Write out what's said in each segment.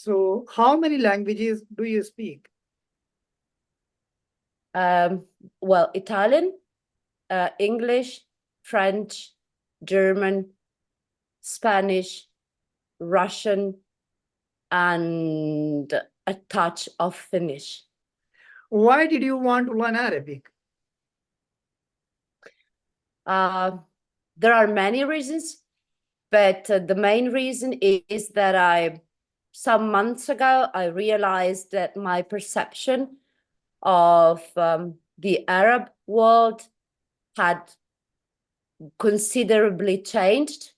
So how many languages do you speak? Well, Italian, English, French, German, Spanish, Russian, and a touch of Finnish. Why did you want to learn Arabic? There are many reasons, but the main reason is that some months ago, I realized that my perception of the Arab world had considerably changed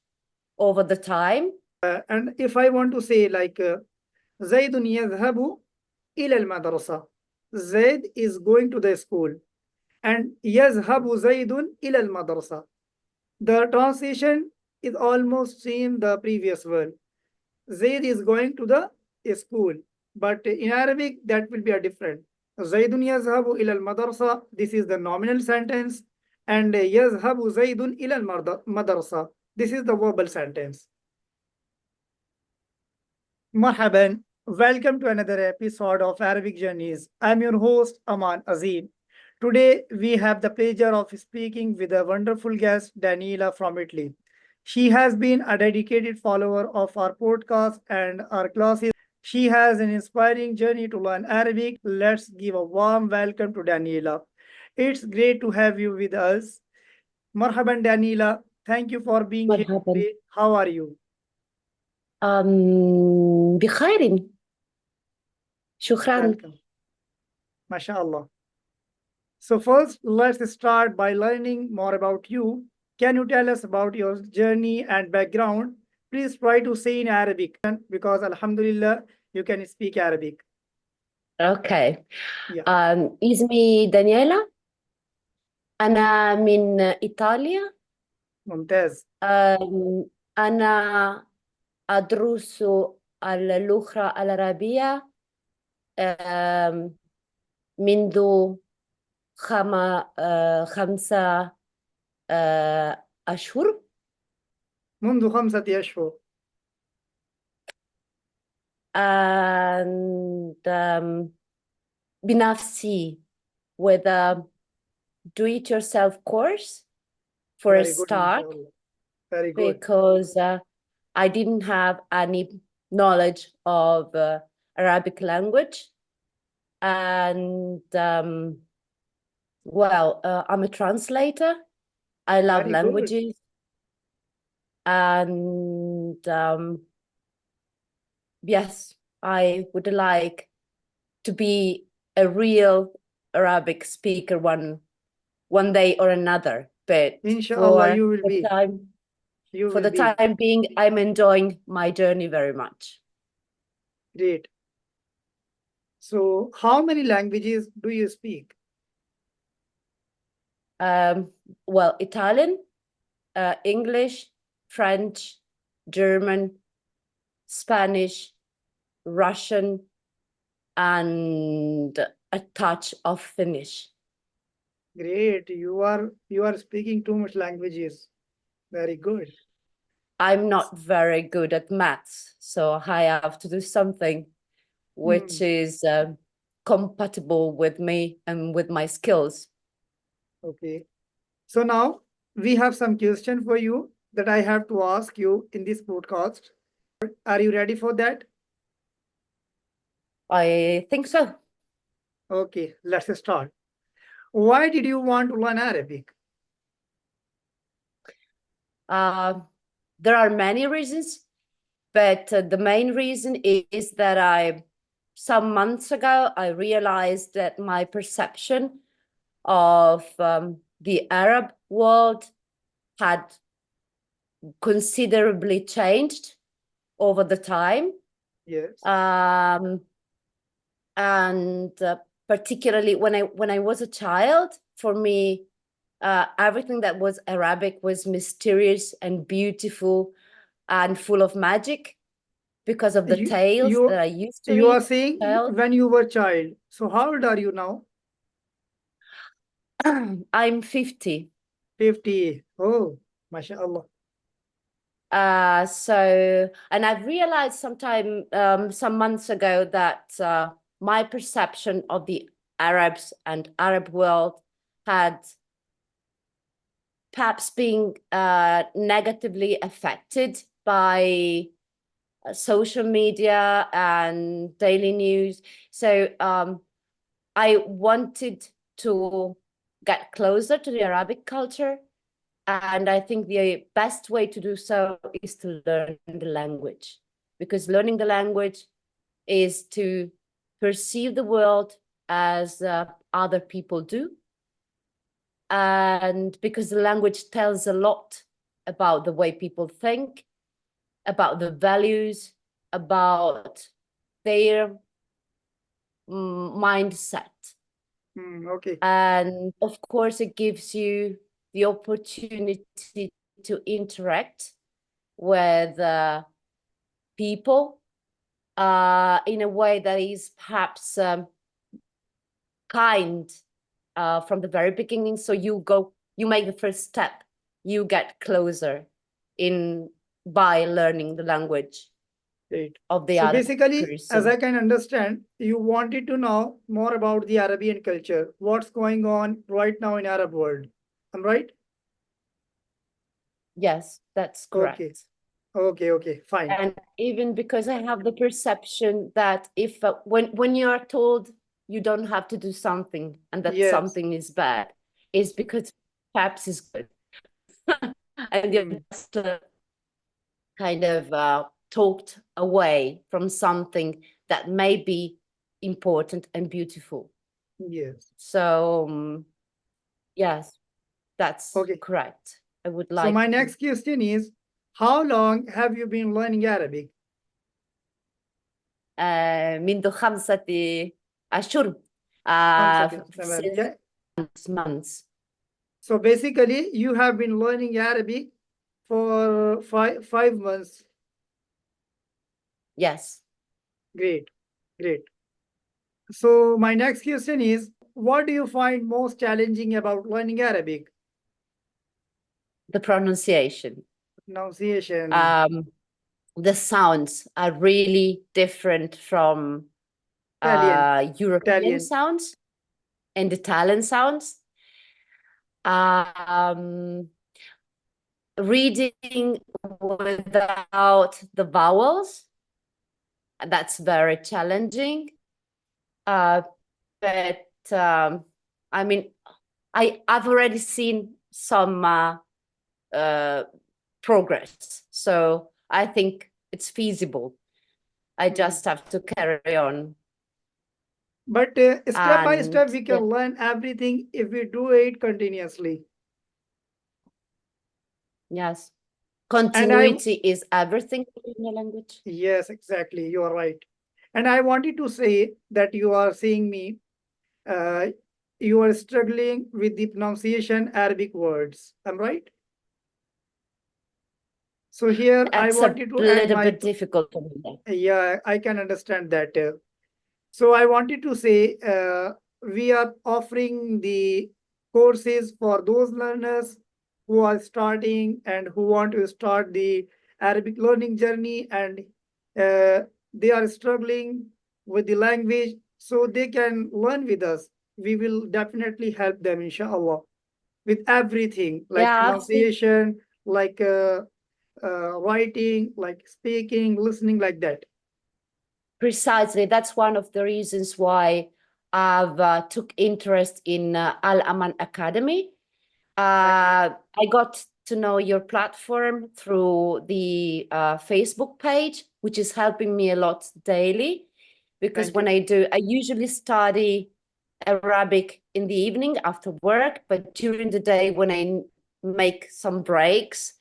over the time. And if I want to say like زيد يذهب إلى المدرسة. Zaid is going to the school. And يذهب زيد إلى المدرسة. The translation is almost same the previous word. Zaid is going to the school. But in Arabic, that will be a different. زيد يذهب إلى المدرسة. This is the nominal sentence. And يذهب زيد إلى المدرسة. This is the verbal sentence. Marhaban. Welcome to another episode of Arabic Journeys. I'm your host, Aman Azim. Today, we have the pleasure of speaking with a wonderful guest, Daniela from Italy. She has been a dedicated follower of our podcast and our classes. She has an inspiring journey to learn Arabic. Let's give a warm welcome to Daniela. It's great to have you with us. Marhaban, Daniela. Thank you for being here مرحبا. today. How are you? بخير. شكرا. Welcome. MashaAllah. So first, let's start by learning more about you. Can you tell us about your journey and background? Please try to say in Arabic because Alhamdulillah, you can speak Arabic. اوكي. Yeah. اسمي دانييلا. أنا من إيطاليا. ممتاز. أنا أدرس اللغة العربية منذ 5 أشهر. منذ 5 أشهر. And بنفسي with a do-it-yourself course for a Very good, start, mashallah. Very good. because I didn't have any knowledge of Arabic language. And well, I'm a translator. I love Very good. languages. And yes, I would like to be a real Arabic speaker one day or another. But Inshallah, for you will the be. time, You for will the be. time being, I'm enjoying my journey very much. Great. So how many languages do you speak? Well, Italian, English, French, German, Spanish, Russian, and a touch of Finnish. Great. You are speaking too much languages. Very good. I'm not very good at maths, so I have to do something which is compatible with me and with my skills. Okay. So now we have some question for you that I have to ask you in this podcast. Are you ready for that? I think so. Okay, let's start. Why did you want to learn Arabic? There are many reasons, but the main reason is that some months ago, I realized that my perception of the Arab world had considerably changed over the time. Yes. And particularly when I was a child, for me, everything that was Arabic was mysterious and beautiful and full of magic because of the tales that I used to read. You are saying when you were a child. So how old are you now? I'm 50. 50. Oh, mashallah. And I've realized some months ago that my perception of the Arabs and Arab world had perhaps been negatively affected by social media and daily news. So I wanted to get closer to the Arabic culture. And I think the best way to do so is to learn the language, because learning the language is to perceive the world as other people do. And because the language tells a lot about the way people think, about the values, about their mindset. Okay. And of course, it gives you the opportunity to interact with people in a way that is perhaps kind from the very beginning. So you make the first step, you get closer by learning the language Great. of the So other basically, as person. I can understand, you wanted to know more about the Arabian culture, what's going on right now in Arab world. I'm right? Yes, that's Okay. correct. Okay, fine. And even because I have the perception that if when you are told you don't have to do something and that Yes. something is bad, is because perhaps is good. And you're just kind of talked away from something that may be important and beautiful. Yes. So yes, that's Okay. correct. I would So like my to. next question is, how long have you been learning Arabic? منذ 5 أشهر Tamam. since Yeah. months. So basically, you have been learning Arabic for five months. Yes. Great, great. So my next question is, what do you find most challenging about learning Arabic? The pronunciation. Pronunciation. The sounds are really different from European Italian. sounds and Italian sounds. Reading without the vowels, that's very challenging. But I mean, I've already seen some progress, so I think it's feasible. I just have to carry on. But step by step, And we can learn everything if we do it continuously. yes, continuity is everything in a language. Yes, exactly. You are right. And I wanted to say that you are seeing me, you are struggling with the pronunciation Arabic words. I'm right? So here I It's wanted a to add little my, bit difficult for me. yeah, I can understand that. So I wanted to say we are offering the courses for those learners who are starting and who want to start the Arabic learning journey, and they are struggling with the language, so they can learn with us. We will definitely help them, inshallah, with everything like Yeah, pronunciation, like writing, like speaking, listening, like that. precisely. That's one of the reasons why I've took interest in Al Aman Academy. I got to know your platform through the Facebook page, which is helping me a lot daily. Because when I usually study Arabic in the evening after work, but during the day when I make some breaks,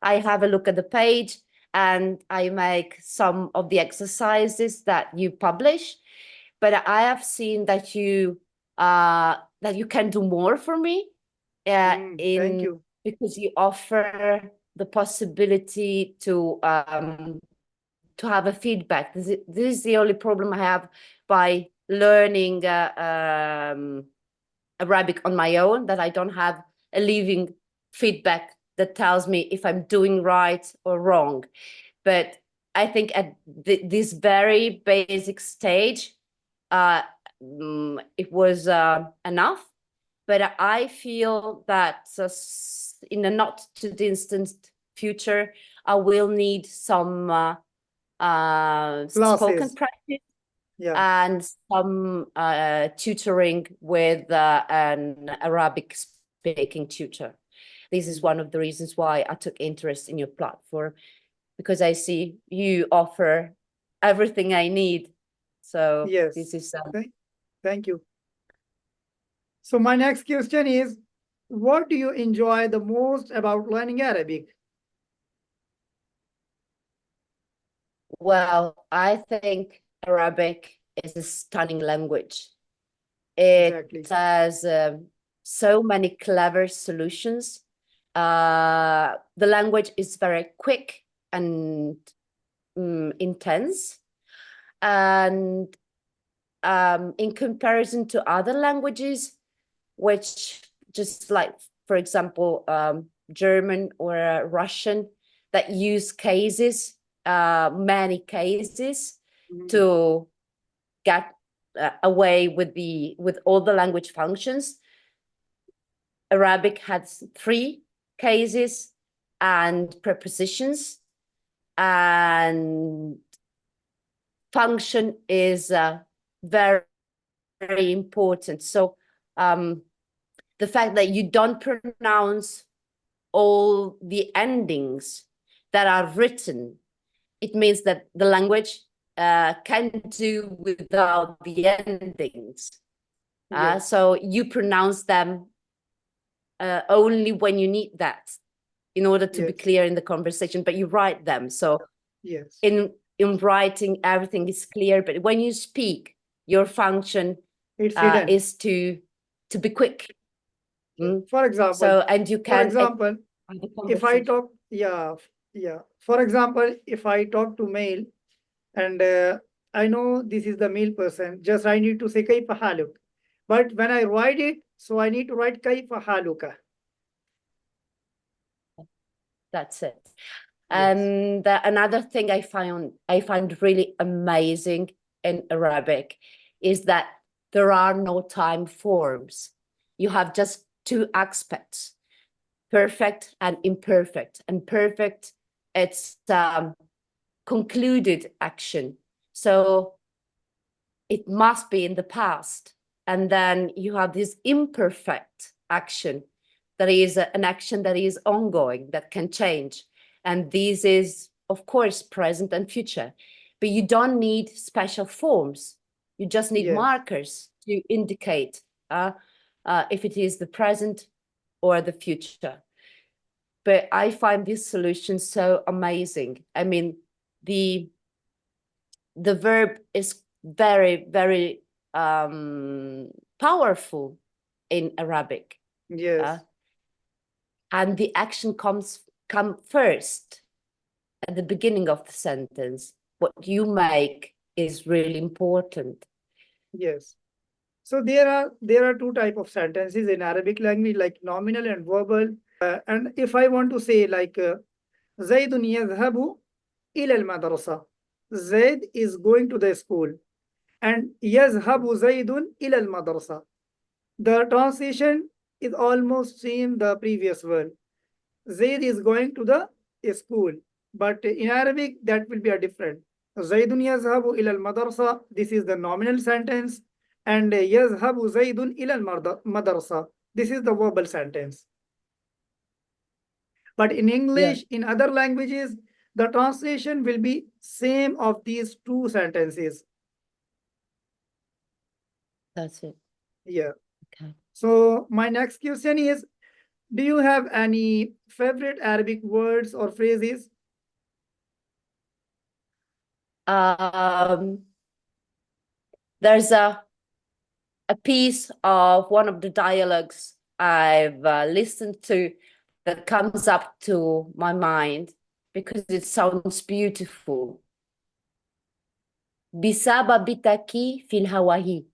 I have a look at the page and I make some of the exercises that you publish. But I have seen that you can do more for me Thank you. because you offer the possibility to have a feedback. This is the only problem I have by learning Arabic on my own, that I don't have a living feedback that tells me if I'm doing right or wrong. But I think at this very basic stage, it was enough. But I feel that in the not too distant future, I will need some spoken Classes. practice Yeah. and some tutoring with an Arabic speaking tutor. This is one of the reasons why I took interest in your platform, because I see you offer everything I need. So Yes. this is Thank you. So my next question is, what do you enjoy the most about learning Arabic? well, I think Arabic is a stunning language. It Exactly. has so many clever solutions. The language is very quick and intense. And in comparison to other languages, which just like, for example, German or Russian, that use cases, many cases to get away with all the language functions. Arabic has 3 cases and prepositions, and function is very, very important. So the fact that you don't pronounce all the endings that are written, it means that the language can do without the endings. Yes. So you pronounce them only when you need that in order to be Yes. clear in the conversation, but you write them. So Yes. in writing, everything is clear, but when you speak, your function It's hidden. is to be quick. For example, So, and you for can example, have a if I conversation. talk, yeah. For example, if I talk to male and I know this is the male person, just I need to say kaifa haluk. But when I write it, so I need to write kaifa haluka. That's it. Yes. And another thing I find really amazing in Arabic is that there are no time forms. You have just 2 aspects, perfect and imperfect. And perfect, it's concluded action. So it must be in the past. And then you have this imperfect action that is an action that is ongoing, that can change. And this is, of course, present and future. But you don't need special forms. You just need Yes. markers to indicate if it is the present or the future. But I find this solution so amazing. I mean, the verb is very, very powerful in Arabic. Yes. And the action come first at the beginning of the sentence. What you make is really important. Yes. So there are 2 type of sentences in Arabic language, like nominal and verbal. And if I want to say like زيد يذهب إلى المدرسة, Zaid is going to the school, and يذهب زيد إلى المدرسة. The translation is almost same the previous word. Zaid is going to the school, but in Arabic that will be a different. زيد يذهب إلى المدرسة. This is the nominal sentence, and يذهب زيد إلى المدرسة. This is the verbal sentence. But in English, in other languages, the translation will be same of these 2 sentences. That's it. Yeah. Okay. So my next question is, do you have any favorite Arabic words or phrases? There's a piece of one of the dialogues I've listened to that comes up to my mind because it sounds beautiful. بسبب تكييف الهواء,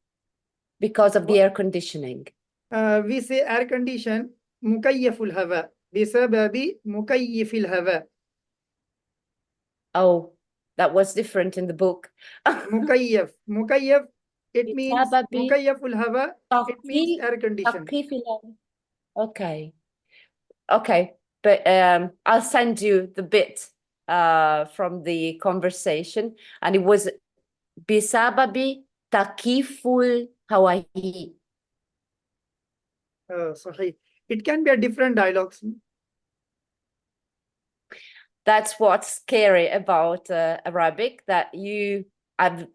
because of the air conditioning. We say air condition, مكيف الهواء. بسبب مكيف الهواء. Oh, that was different in the book. مكيف, it means بسبب مكيف الهواء, it means air condition. تكييف الهواء. Okay. Okay. But I'll send you the bit from the conversation, and it was بسبب تكييف الهواء. صحيح. It can be a different dialogues. That's what's scary about Arabic, that I've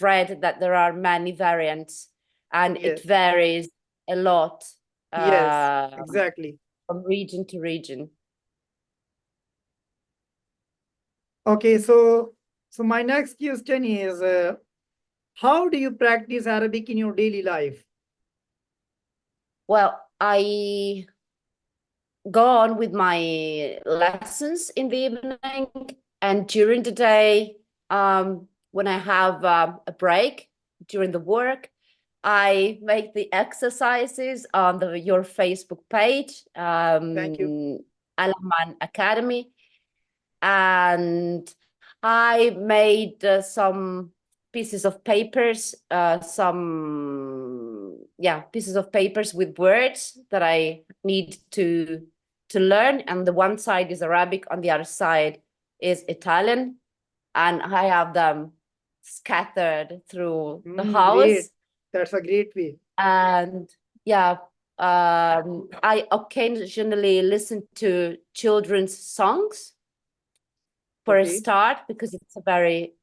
read that there are many variants, and Yes. it varies a lot Yes, exactly. from region to region. Okay, so my next question is, how do you practice Arabic in your daily life? Well, I go on with my lessons in the evening, and during the day, when I have a break during the work, I make the exercises on your Facebook page, Thank you. Alaman Academy, and I made some pieces of papers, pieces of papers with words that I need to learn. And the one side is Arabic, on the other side is Italian, and I have them scattered through the house. Great. That's a great way. And yeah, I occasionally listen to children's songs for a start, because it's a very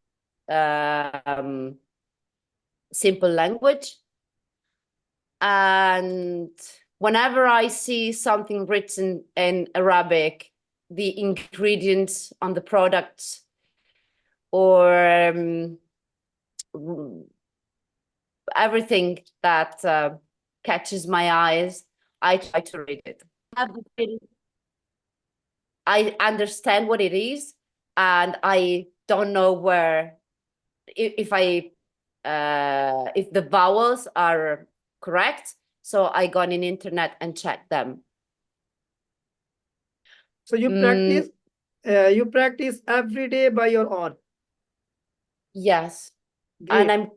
simple language. And whenever I see something written in Arabic, the ingredients on the products, or everything that catches my eyes, I try to read it. I understand what it is, and I don't know where, if the vowels are correct. So I go on the internet and check them. So you practice every day by your own. Yes. Great. And I'm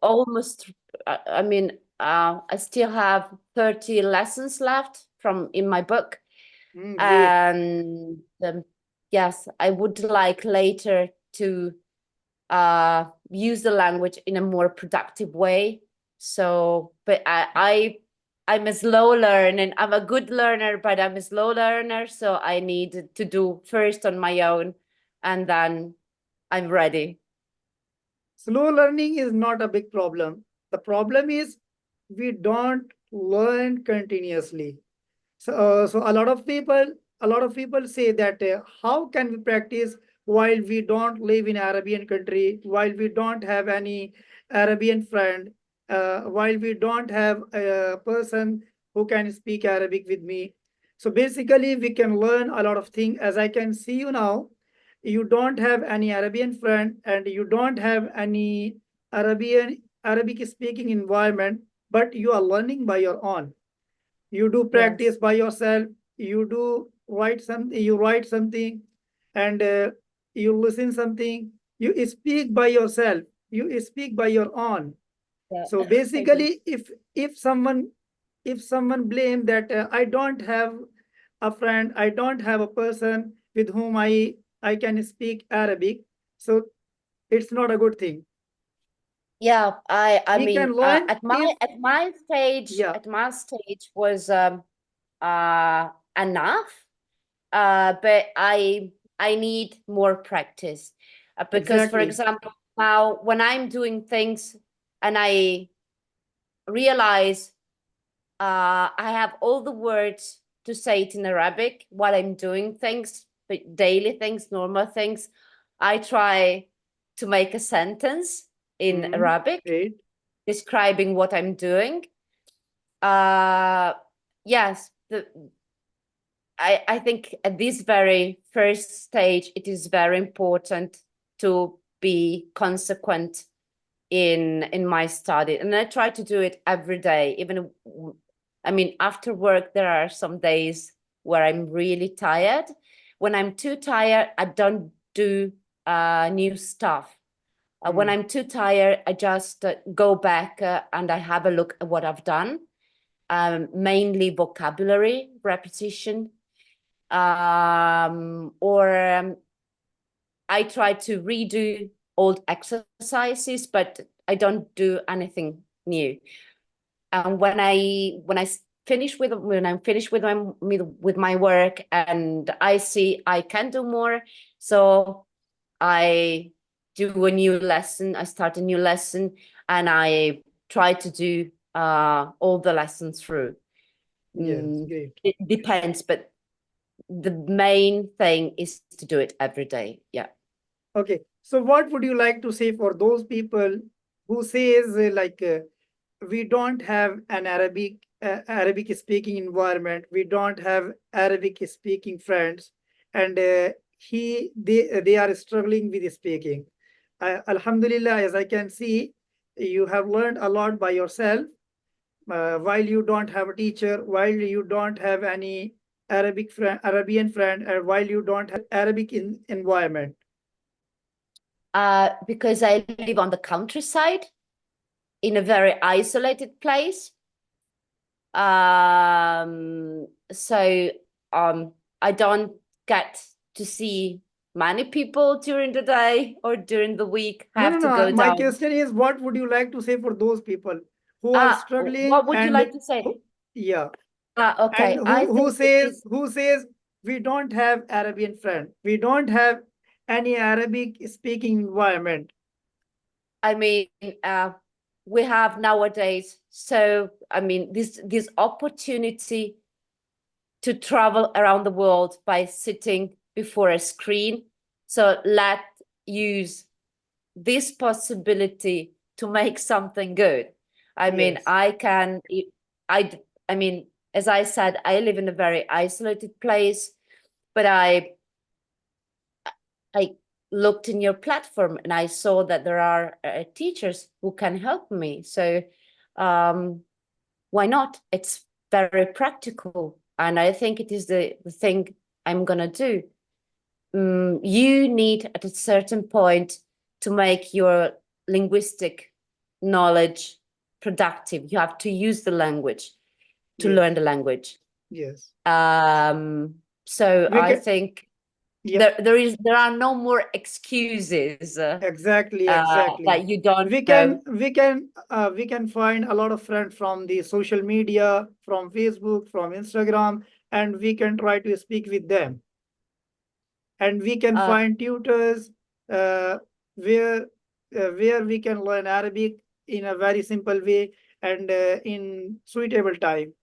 almost, I still have 30 lessons left in my book. Great. And yes, I would like later to use the language in a more productive way. So, but I'm a slow learner. I'm a good learner, but I'm a slow learner. So I need to do first on my own, and then I'm ready. Slow learning is not a big problem. The problem is we don't learn continuously. So a lot of people say that how can we practice while we don't live in Arabian country, while we don't have any Arabian friend, while we don't have a person who can speak Arabic with me. So basically, we can learn a lot of things. As I can see you now, you don't have any Arabian friend and you don't have any Arabic speaking environment, but you are learning by your own. You do practice by yourself. You write something, and you listen something. You speak by yourself. You speak by your own. So basically, if someone blame that I don't have a friend, I don't have a person with whom I can speak Arabic, so it's not a good thing. Yeah, I We mean, can learn at my stage was enough, but I need more practice, because for exactly. example, now when I'm doing things and I realize I have all the words to say it in Arabic while I'm doing things, but daily things, normal things, I try to make a sentence in Arabic Great. describing what I'm doing. Yes, I think at this very first stage, it is very important to be consequent in my study, and I try to do it every day, even I mean, after work, there are some days where I'm really tired. When I'm too tired, I don't do new stuff. When I'm too tired, I just go back and I have a look at what I've done. Mainly vocabulary repetition, or I try to redo old exercises, but I don't do anything new. And when I'm finished with my work and I see I can do more, so I do a new lesson. I start a new lesson and I try to do all the lessons through. Yes, great. It depends, but the main thing is to do it every day. Yeah. Okay, so what would you like to say for those people who says we don't have an Arabic speaking environment, we don't have Arabic speaking friends, and they are struggling with speaking. Alhamdulillah, as I can see, you have learned a lot by yourself. While you don't have a teacher, while you don't have any Arabian friend, and while you don't have Arabic environment. Because I live on the countryside in a very isolated place. So I don't get to see many people during the day or during the week. No, no, Have to no. go My down. question is, what would you like to say for those people who are struggling What would you and like to say? yeah, and Okay, I who think it says is. we don't have Arabian friend, we don't have any Arabic speaking environment. I mean, we have nowadays. So I mean, this opportunity to travel around the world by sitting before a screen. So let's use this possibility to make something good. I mean, Yes, I mean, as I said, I live in a very isolated place, but I looked in your platform and I saw that there are teachers who can help me. So why not? It's very practical. And I think it is the thing I'm going to do. You need at a certain point to make your linguistic knowledge productive. You have to use the language to yes, learn the language. yes. So We I can, think yeah, there are no more excuses exactly, exactly. that you don't We know. can we can find a lot of friends from the social media, from Facebook, from Instagram, and we can try to speak with them. And we can Uh, find tutors uh, where where we can learn Arabic in a very simple way and in suitable time.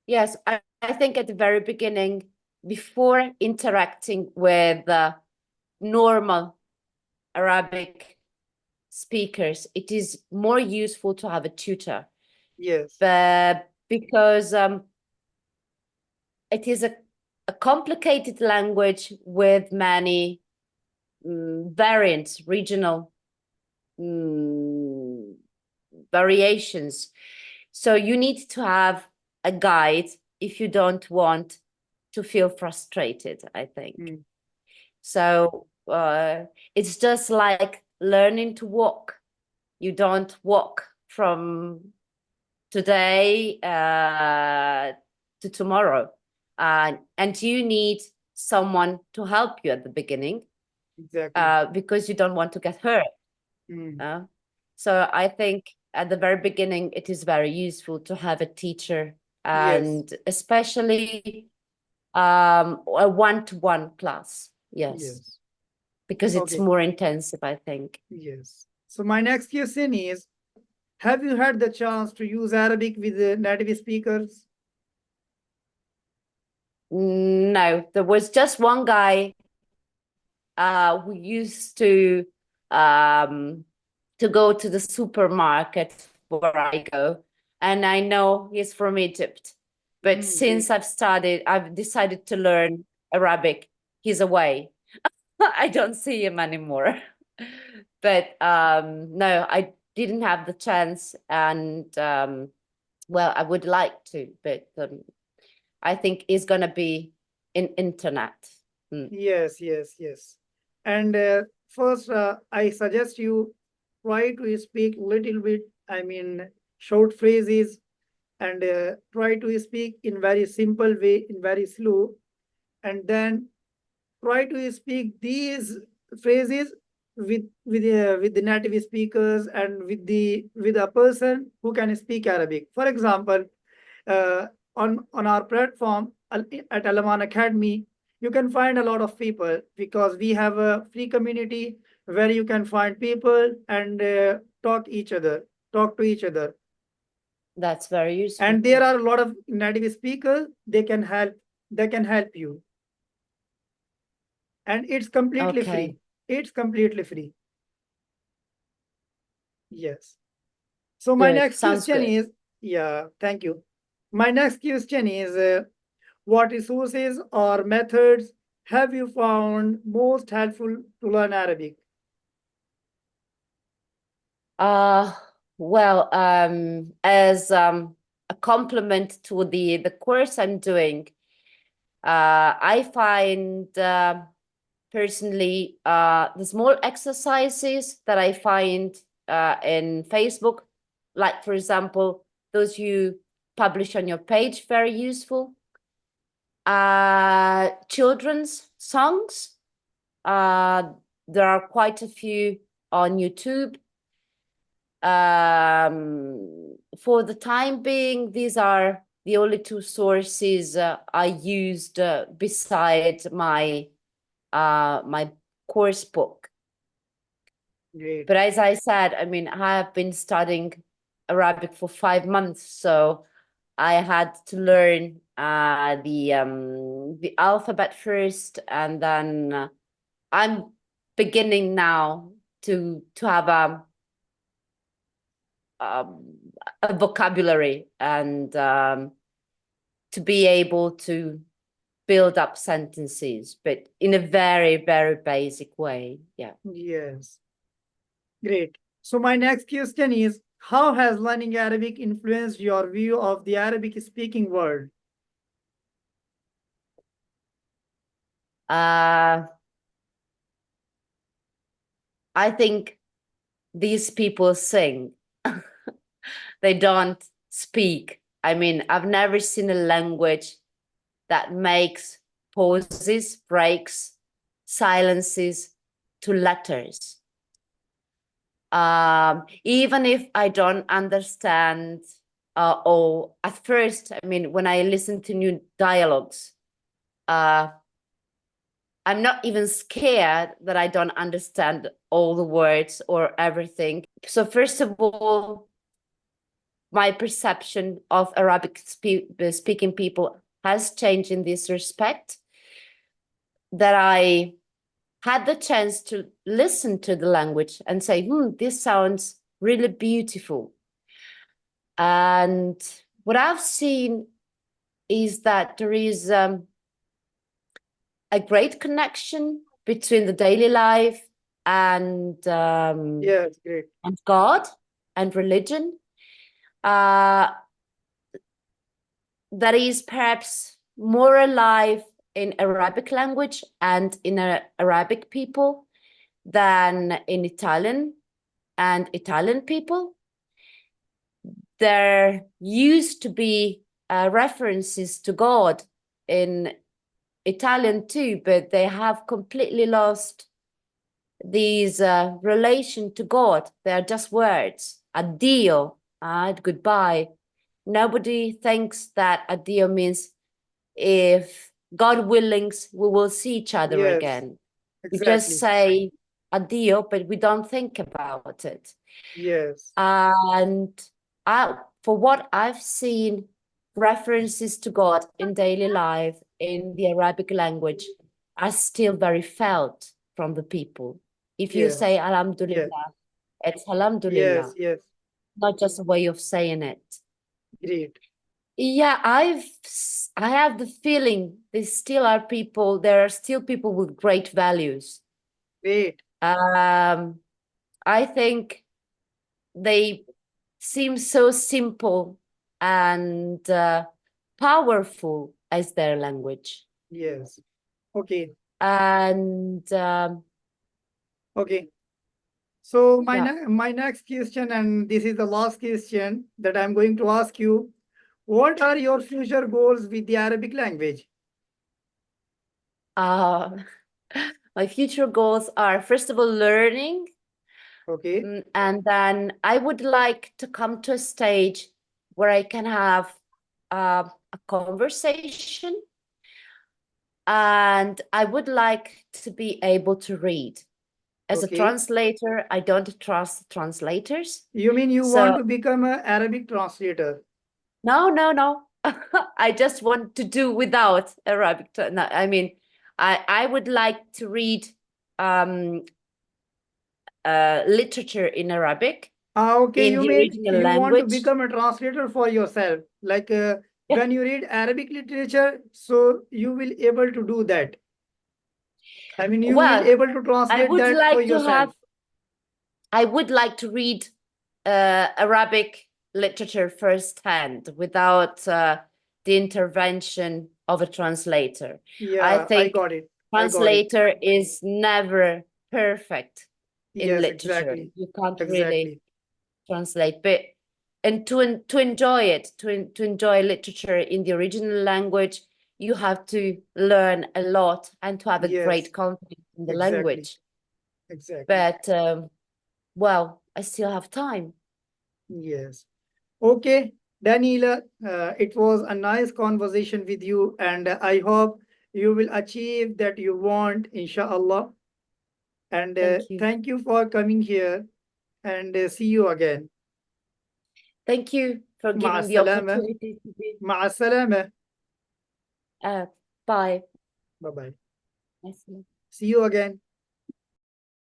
yes, I think at the very beginning, before interacting with normal Arabic speakers, it is more useful to have a tutor, Yes, but because it is a complicated language with many variants, regional variations. So you need to have a guide if you don't want to feel frustrated, I think. mm, So it's just like learning to walk. You don't walk from today to tomorrow. And you need someone to help you at the beginning exactly. because you don't want to get hurt. Mm, So I think at the very beginning, it is very useful to have a teacher, yes, and especially a one-to-one class. Yes, yes. because it's Okay, more intensive, I think. yes. So my next question is, have you had the chance to use Arabic with native speakers? No, there was just one guy who used to go to the supermarket where I go, and I know he's from Egypt. But since Great. I've decided to learn Arabic, he's away. I don't see him anymore. But no, I didn't have the chance, and Well, I would like to, but I think it's gonna be in internet. Yes, yes, yes. And first, I suggest you try to speak little bit, I mean, short phrases, and try to speak in very simple way, in very slow, and then try to speak these phrases with the native speakers and with a person who can speak Arabic. For example, uh, on our platform at Alaman Academy, you can find a lot of people because we have a free community where you can find people and talk to each other. That's very useful. And there are a lot of native speakers. They can help you, and it's completely free. Okay. It's completely free. Yes. So my Good. next Sounds question good. is, yeah, thank you. My next question is, what resources or methods have you found most helpful to learn Arabic? Well, as a complement to the course I'm doing, I find personally the small exercises that I find in Facebook, like for example, those you publish on your page, very useful. Children's songs, there are quite a few on YouTube. For the time being, these are the only two sources I used beside my my course book. Great. But as I said, I mean, I have been studying Arabic for 5 months, so I had to learn the alphabet first, and then I'm beginning now to have a vocabulary and to be able to build up sentences, but in a very, very basic way. Yeah. Yes. Great. So my next question is, how has learning Arabic influenced your view of the Arabic speaking world? I think these people sing. They don't speak. I mean, I've never seen a language that makes pauses, breaks, silences to letters. Even if I don't understand, or at first, I mean, when I listen to new dialogues, I'm not even scared that I don't understand all the words or everything. So first of all, my perception of Arabic speaking people has changed in this respect, that I had the chance to listen to the language and say, this sounds really beautiful. And what I've seen is that there is a great connection between the daily life and Yes, great. and God and religion. That is perhaps more alive in Arabic language and in Arabic people than in Italian and Italian people. There used to be references to God in Italian too, but they have completely lost these relation to God. They are just words. Addio, goodbye. Nobody thinks that addio means if God willings, we will see each other Yes, again. We just exactly. say addio, but we don't think about it. Yes. And for what I've seen, references to God in daily life in the Arabic language are still very felt from the people. If you say Yes. Yes. Alhamdulillah, it's Yes. Alhamdulillah, Yes. not just a way of saying it. Great. Yeah, I have the feeling there are still people with great values. Great. I think they seem so simple and powerful as their language. Yes. Okay. And Okay. So my yeah, my next question, and this is the last question that I'm going to ask you. What are your future goals with the Arabic language? my future goals are, first of all, learning. Okay. And then I would like to come to a stage where I can have a conversation, and I would like to be able to read. As a Okay. translator, I don't trust translators. You mean you So want to become an Arabic translator? no. I just want to do without Arabic. No, I mean, I would like to read literature in Arabic Okay, in you the mean original you want to language. become a translator for yourself. Like Yeah. when you read Arabic literature, so you will able to do that. I mean, you will Well, able to I translate would that for like to yourself. have, I would like to read Arabic literature firsthand without the intervention of a translator. I Yeah, I think got it. I got it. translator is never perfect in Yes, literature. exactly. You can't really Exactly. translate, but and to enjoy it, to enjoy literature in the original language, you have to learn a lot and to have a Yes, great confidence in the exactly. language. Exactly. But well, I still have time. Yes. Okay, Daniela, it was a nice conversation with you, and I hope you will achieve that you want, inshallah. And Thank you. thank you for coming here, and see you again. Thank you for مع giving the السلامة. opportunity to be. مع السلامة. Bye. Bye bye. Nice to meet you. See you again.